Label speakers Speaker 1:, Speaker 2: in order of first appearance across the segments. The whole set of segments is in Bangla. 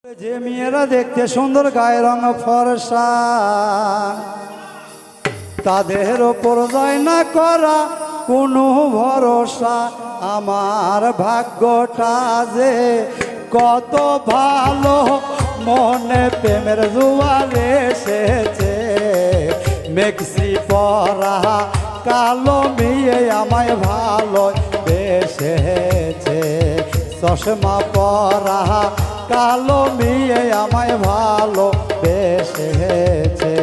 Speaker 1: যে মেয়েরা দেখতে সুন্দর গায়ে রং ফর্সা তাদের ওপর যায় না করা কোনো ভরসা। আমার ভাগ্যটা যে কত ভালো, মনে প্রেমের জোয়ার এসেছে। মেক্সি পরা কালো মেয়ে আমায় ভালো বেসেছে। চশমা পরা কালো মেয়ে আমায় ভালো বেসেছে।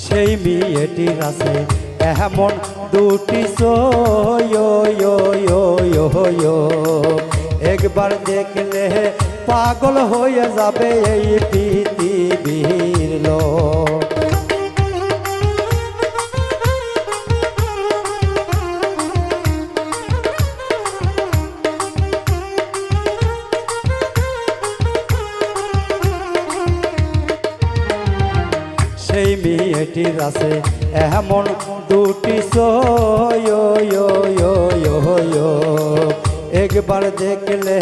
Speaker 1: সেই মেয়েটির আছে এমন দুটি একবার দেখলে পাগল হয়ে যাবে এই পৃথিবীর লোক। সেই মেয়েটির আছে এমন দুটি একবার দেখলে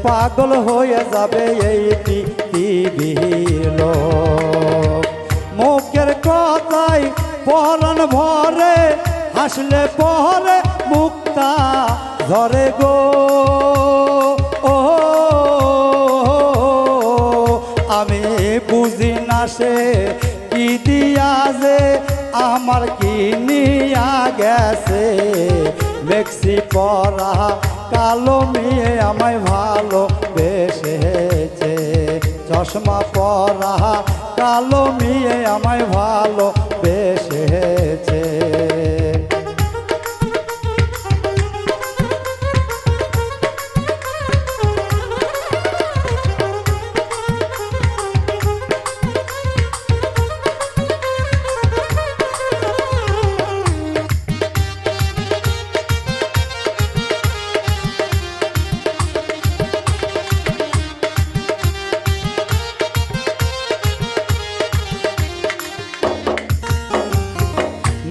Speaker 1: পাগল হয়ে যাবে এই পৃথিবীর লোক। মুখের কথাই পরাণ ভরে, হাসলে পরে মুক্তা ধরে গো। আমি বুঝি না সে কি দিয়া যে আমার কি নিয়া গেছে। মেক্সি পরা কালো মেয়ে আমায় ভালো বেসেছে। চশমা পরা কালো মেয়ে আমায় ভালো বেসেছে।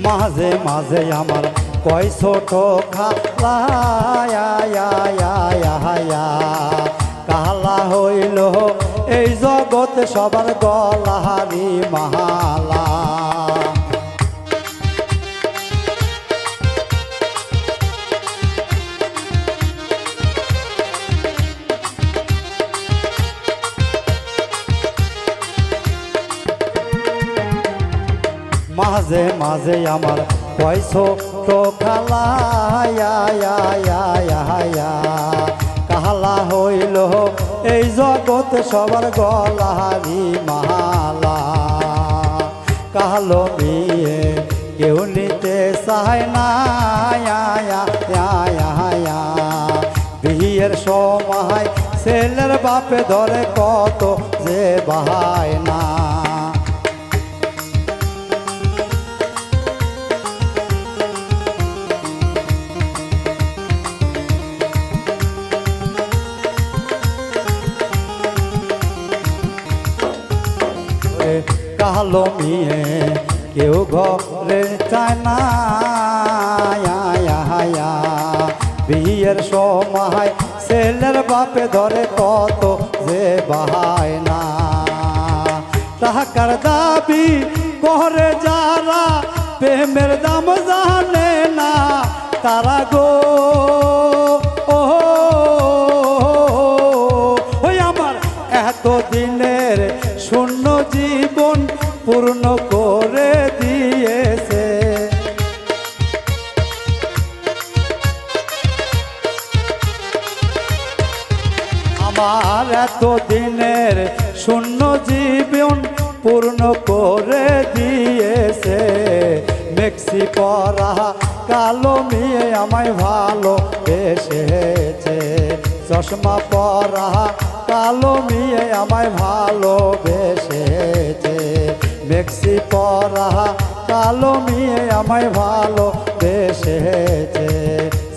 Speaker 1: মাঝে মাঝে আমার কয় ছোট খালা কালা হইল এই জগৎ সবার গলাহারি মালা। মাঝে মাঝে আমার পয়সো তো খালা কালা হইল এই জগৎ সবার গলাহারি মালা। কালো মেয়ে কেউ নিতে চায় না, বিয়ের সময় ছেলের বাপে ধরে কত যে বাহায় না। কালো মেয়ে কেউ ঘরে চায় না, বিয়ের সময় ছেলের বাপে ধরে কত যে বাহায় না। টাকার দাবি করে যারা প্রেমের দাম জানে না তারা গো। ওই আমার এতদিনের শূন্য জীবন পূর্ণ করে দিয়েছে। আমার এতদিনের শূন্য জীবন পূর্ণ করে দিয়েছে। মেক্সি পরা কালো মেয়ে আমায় ভালো বেসেছে। চশমা পরা কালো মেয়ে আমায় ভালোবেসেছে মেক্সি পরা কালো মেয়ে আমায় ভালোবেসেছে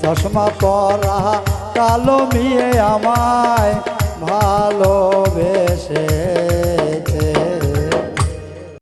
Speaker 1: চশমা পরা কালো মেয়ে আমায় ভালো